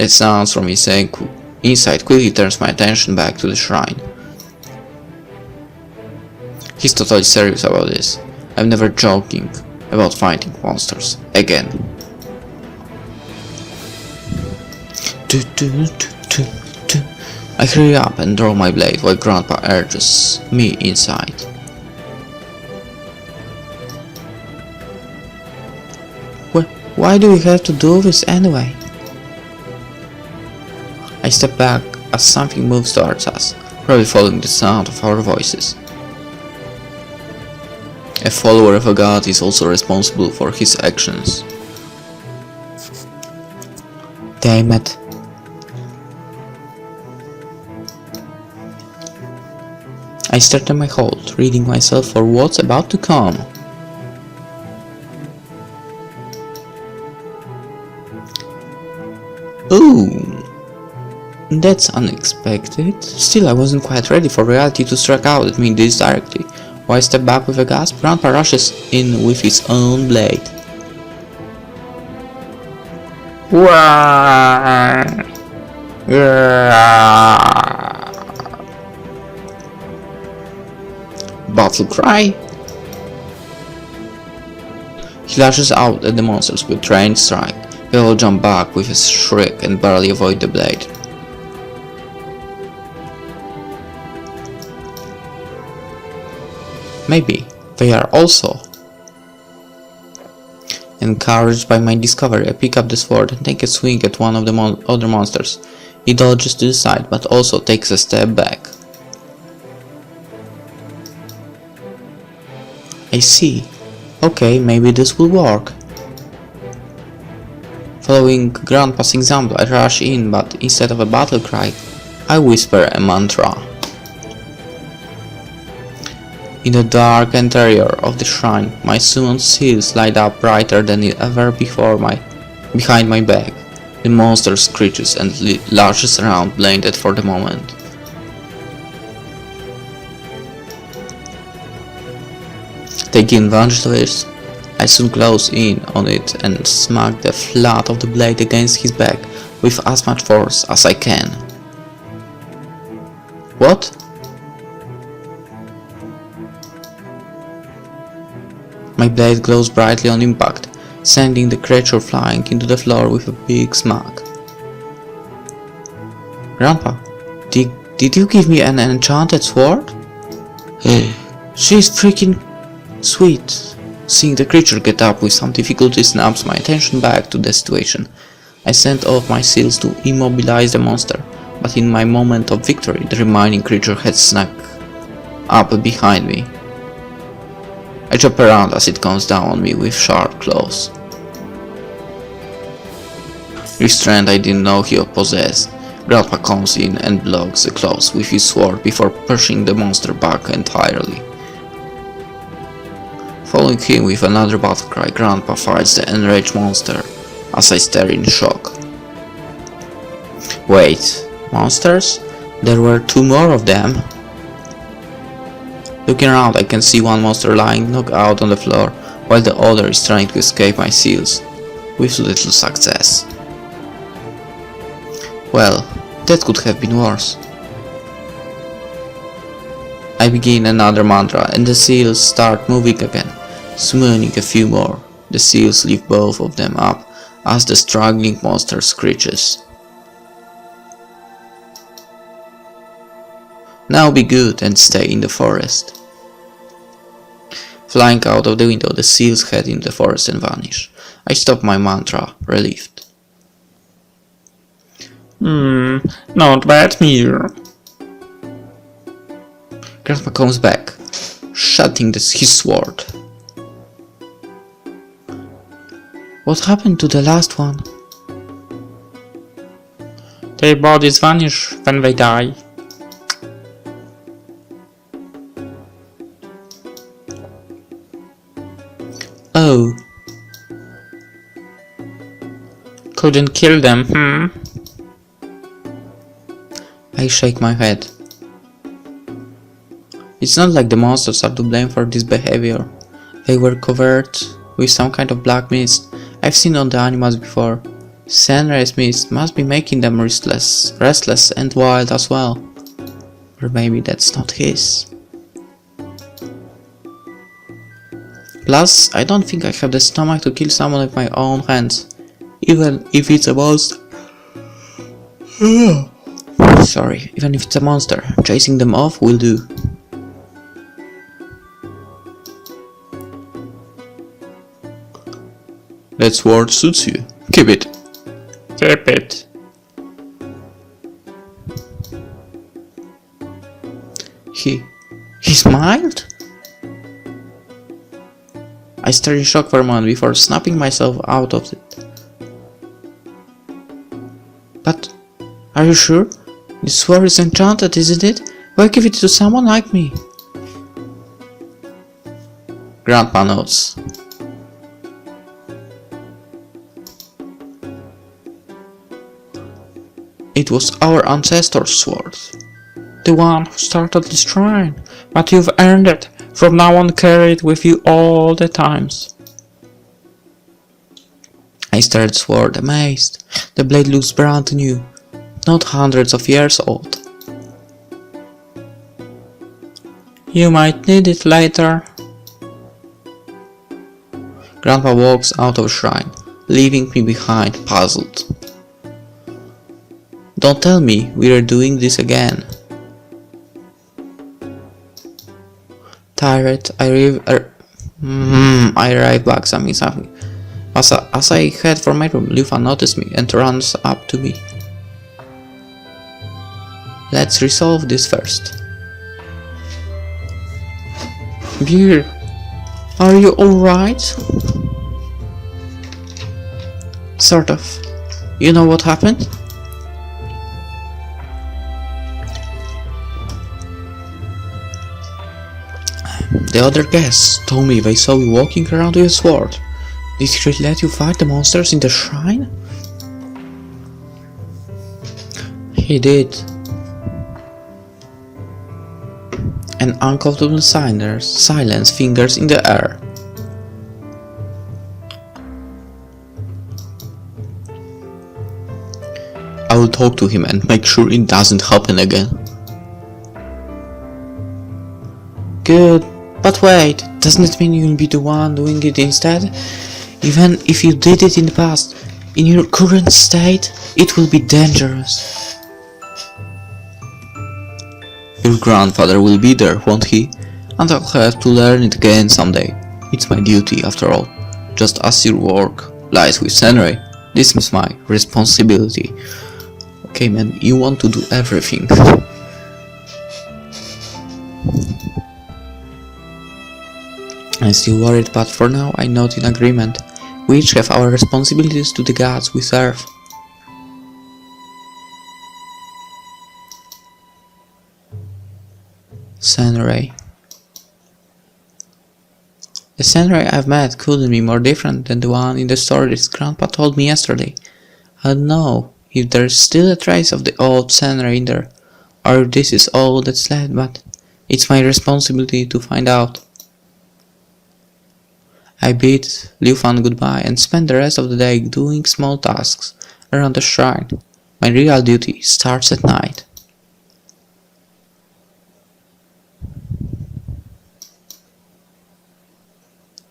A sound from inside quickly turns my attention back to the shrine. He's totally serious about this. I'm never joking about fighting monsters again. I hurry up and draw my blade while Grandpa urges me inside. Why do we have to do this anyway? I step back as something moves towards us, probably following the sound of our voices. A follower of a god is also responsible for his actions. Damn it. I start on my hold, reading myself for what's about to come. Ooh, that's unexpected. Still, I wasn't quite ready for reality to strike out at me this directly. While I step back with a gasp, Grandpa rushes in with his own blade. Battle cry. He lashes out at the monsters with trained strike. They all jump back with a shriek and barely avoid the blade. Maybe they are also. Encouraged by my discovery, I pick up the sword and take a swing at one of the other monsters. He dodges to the side, but also takes a step back. I see. Okay, maybe this will work. Following Grandpa's example, I rush in, but instead of a battle cry, I whisper a mantra. In the dark interior of the shrine, my summoned seals light up brighter than ever before behind my back. The monster screeches and lashes around, blinded for the moment. Taking advantage of this, I soon close in on it and smack the flat of the blade against his back with as much force as I can. What? My blade glows brightly on impact, sending the creature flying into the floor with a big smack. Grandpa, did you give me an enchanted sword? She's freaking sweet. Seeing the creature get up with some difficulty snaps my attention back to the situation. I sent off my seals to immobilize the monster, but in my moment of victory, the remaining creature had snuck up behind me. I chop around as it comes down on me with sharp claws. Restrained I didn't know he possessed, Grandpa comes in and blocks the claws with his sword before pushing the monster back entirely. Following him with another battle cry, Grandpa fights the enraged monster as I stare in shock. Wait, monsters? There were 2 more of them. Looking around, I can see one monster lying knocked out on the floor, while the other is trying to escape my seals, with little success. Well, that could have been worse. I begin another mantra and the seals start moving again, summoning a few more. The seals lift both of them up as the struggling monster screeches. Now be good and stay in the forest. Flying out of the window, the seals head into the forest and vanish. I stop my mantra, relieved. Not bad, Mir. Grandpa comes back, shutting his sword. What happened to the last one? Their bodies vanish when they die. Oh. Couldn't kill them, I shake my head. It's not like the monsters are to blame for this behavior. They were covered with some kind of black mist I've seen on the animals before. Sunrise mist must be making them restless and wild as well. Or maybe that's not his. Plus, I don't think I have the stomach to kill someone with my own hands, even if it's a monster. Sorry, even if it's a monster, chasing them off will do. That sword suits you. Keep it. Keep it. He smiled? I stared in shock for a moment before snapping myself out of it. But, are you sure? This sword is enchanted, isn't it? Why give it to someone like me? Grandpa nods. It was our ancestor's sword. The one who started the shrine. But you've earned it. From now on, carry it with you all the times. I stared at the sword, amazed. The blade looks brand new, not hundreds of years old. You might need it later. Grandpa walks out of the shrine, leaving me behind, puzzled. Don't tell me we're doing this again. Tired, I arrive back something. As I head for my room, Liufan notices me and runs up to me. Let's resolve this first. Biyu, are you alright? Sort of. You know what happened? The other guests told me they saw you walking around with a sword. Did he really let you fight the monsters in the shrine? He did. An uncomfortable silence, fingers in the air. I will talk to him and make sure it doesn't happen again. Good, but wait, doesn't it mean you'll be the one doing it instead? Even if you did it in the past, in your current state, it will be dangerous. Your grandfather will be there, won't he? And I'll have to learn it again someday. It's my duty, after all. Just as your work lies with Senrei, this is my responsibility. Okay man, you want to do everything. I'm still worried, but for now I nod in agreement. We each have our responsibilities to the gods we serve. Senrei. The Senrei I've met couldn't be more different than the one in the stories Grandpa told me yesterday. I don't know if there's still a trace of the old Senrei in there, or if this is all that's left, but it's my responsibility to find out. I bid Liufan goodbye and spend the rest of the day doing small tasks around the shrine. My real duty starts at night.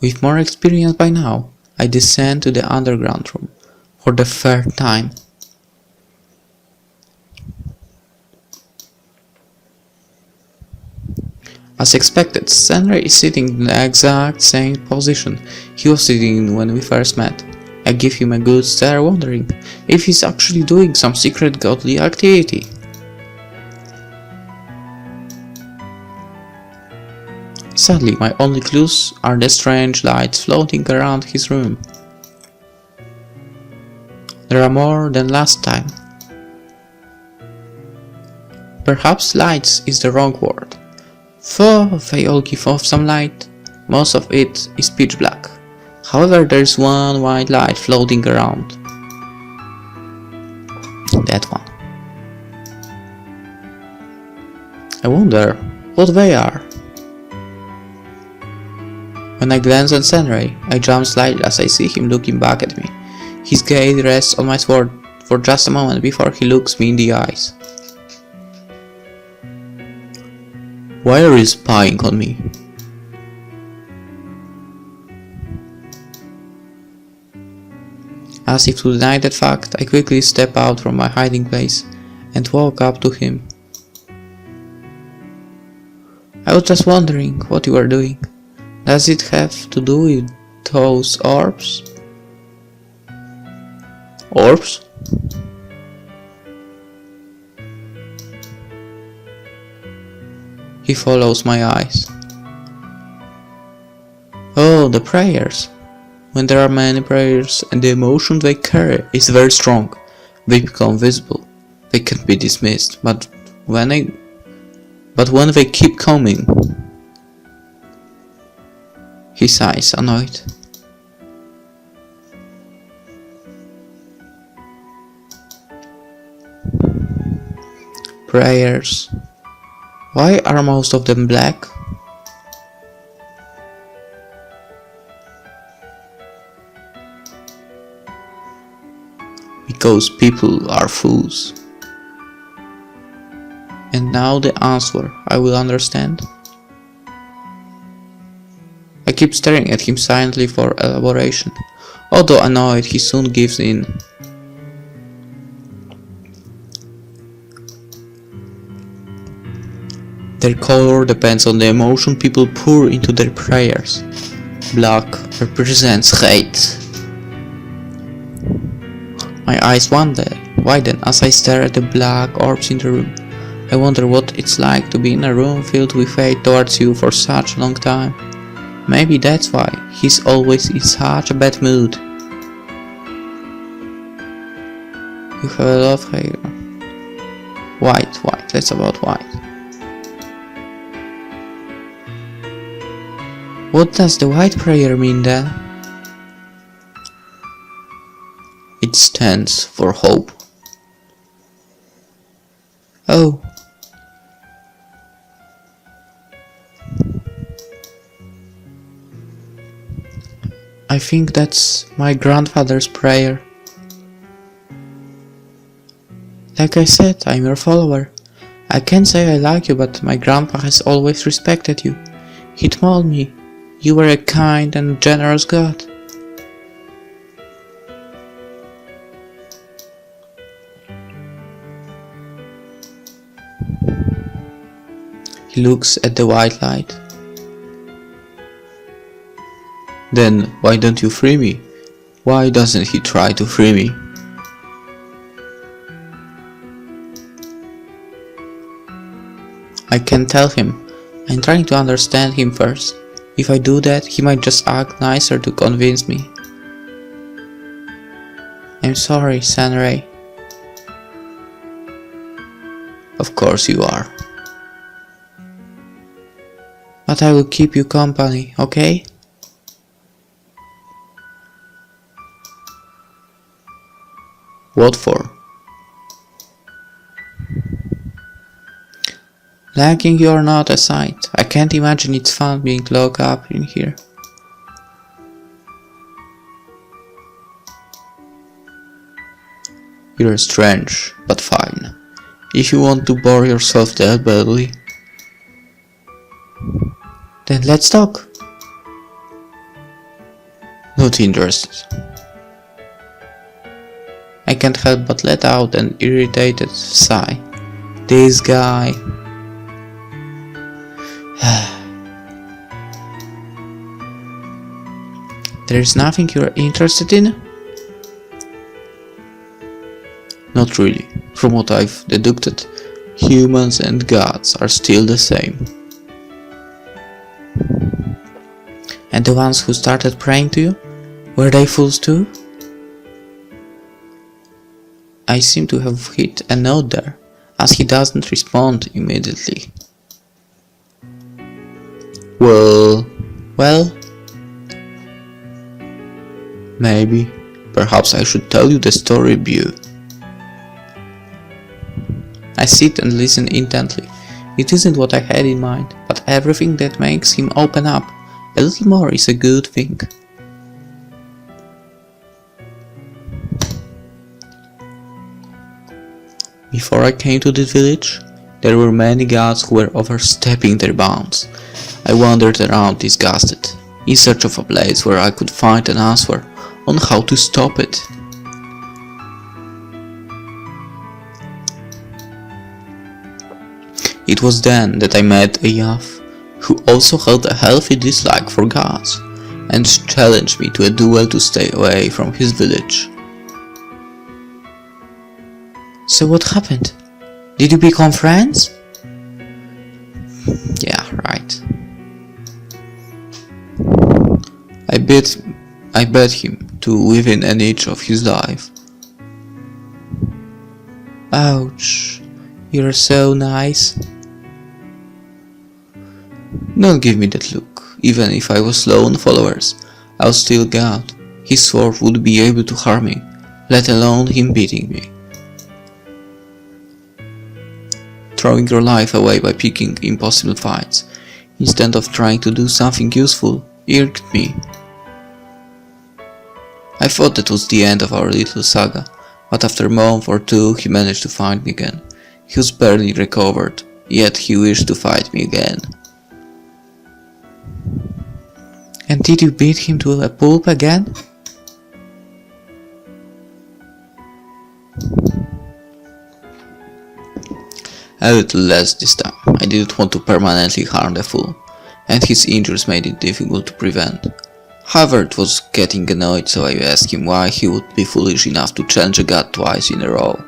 With more experience by now, I descend to the underground room for the third time. As expected, Senrei is sitting in the exact same position he was sitting in when we first met. I give him a good stare, wondering if he's actually doing some secret godly activity. Sadly, my only clues are the strange lights floating around his room. There are more than last time. Perhaps lights is the wrong word. Though they all give off some light, most of it is pitch black. However, there is one white light floating around. That one. I wonder what they are. When I glance at Senrei, I jump slightly as I see him looking back at me. His gaze rests on my sword for just a moment before he looks me in the eyes. Why are you spying on me? As if to deny that fact, I quickly step out from my hiding place and walk up to him. I was just wondering what you are doing. Does it have to do with those orbs? Orbs? He follows my eyes. Oh, the prayers. When there are many prayers and the emotion they carry is very strong, they become visible. They can't be dismissed, but when they keep coming, he sighs, annoyed. Prayers. Why are most of them black? Because people are fools. And now the answer, I will understand. I keep staring at him silently for elaboration. Although annoyed, he soon gives in. Their color depends on the emotion people pour into their prayers. Black represents hate. My eyes widen as I stare at the black orbs in the room. I wonder what it's like to be in a room filled with hate towards you for such a long time. Maybe that's why he's always in such a bad mood. You have a lot of hair. White, that's about white. What does the white prayer mean then? It stands for hope. Oh. I think that's my grandfather's prayer. Like I said, I'm your follower. I can't say I like you, but my grandpa has always respected you. He told me you were a kind and generous God. He looks at the white light. Then why don't you free me? Why doesn't he try to free me? I can't tell him. I'm trying to understand him first. If I do that, he might just act nicer to convince me. I'm sorry, Sunray. Of course you are. But I will keep you company, okay? What for? Liking you or not aside, I can't imagine it's fun being locked up in here. You're strange, but fine. If you want to bore yourself that badly, then let's talk. Not interested. I can't help but let out an irritated sigh. This guy. There's nothing you're interested in? Not really. From what I've deduced, humans and gods are still the same. And the ones who started praying to you? Were they fools too? I seem to have hit a note there, as he doesn't respond immediately. Well... Maybe. Perhaps I should tell you the story, Biyu. I sit and listen intently. It isn't what I had in mind, but everything that makes him open up a little more is a good thing. Before I came to this village, there were many gods who were overstepping their bounds. I wandered around disgusted, in search of a place where I could find an answer on how to stop it. It was then that I met a youth who also held a healthy dislike for gods, and challenged me to a duel to stay away from his village. So what happened? Did you become friends? Yeah, right. I bet him to within an inch of his life. Ouch, you're so nice. Don't give me that look. Even if I was low on followers, I was still God. His sword would be able to harm me, let alone him beating me. Throwing your life away by picking impossible fights, instead of trying to do something useful, irked me. I thought that was the end of our little saga, but after a month or two he managed to find me again. He was barely recovered, yet he wished to fight me again. And did you beat him to a pulp again? A little less this time. I didn't want to permanently harm the fool, and his injuries made it difficult to prevent. However, it was getting annoyed, so I asked him why he would be foolish enough to challenge a god twice in a row.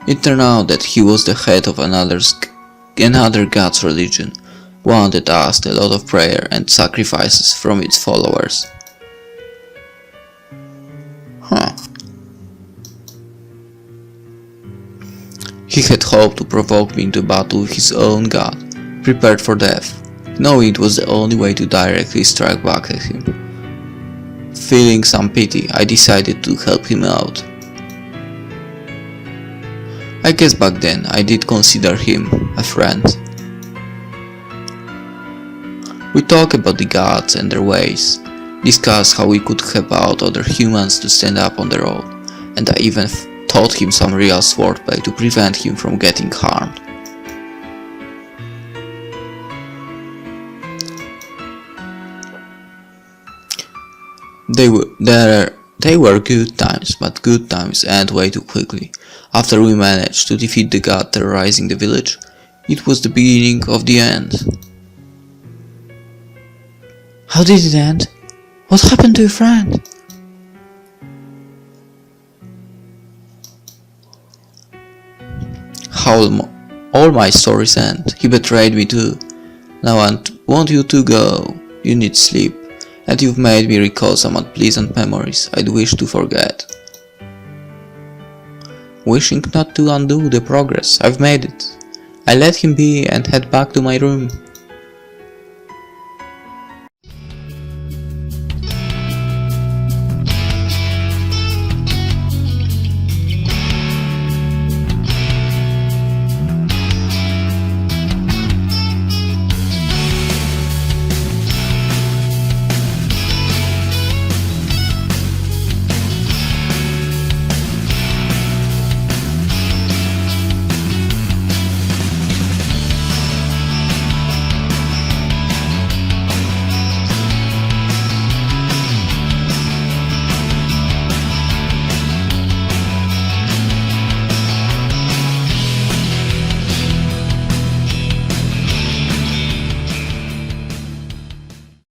It turned out that he was the head of another god's religion, one that asked a lot of prayer and sacrifices from its followers. He had hoped to provoke me into battle with his own god, prepared for death, knowing it was the only way to directly strike back at him. Feeling some pity, I decided to help him out. I guess back then I did consider him a friend. We talked about the gods and their ways, discussed how we could help out other humans to stand up on their own, and I even taught him some real swordplay to prevent him from getting harmed. They were good times, but good times end way too quickly. After we managed to defeat the god terrorizing the village, it was the beginning of the end. How did it end? What happened to your friend? How all my stories end. He betrayed me too. Now I want you to go. You need sleep, and you've made me recall some unpleasant memories I'd wish to forget. Wishing not to undo the progress, I've made it. I let him be and head back to my room.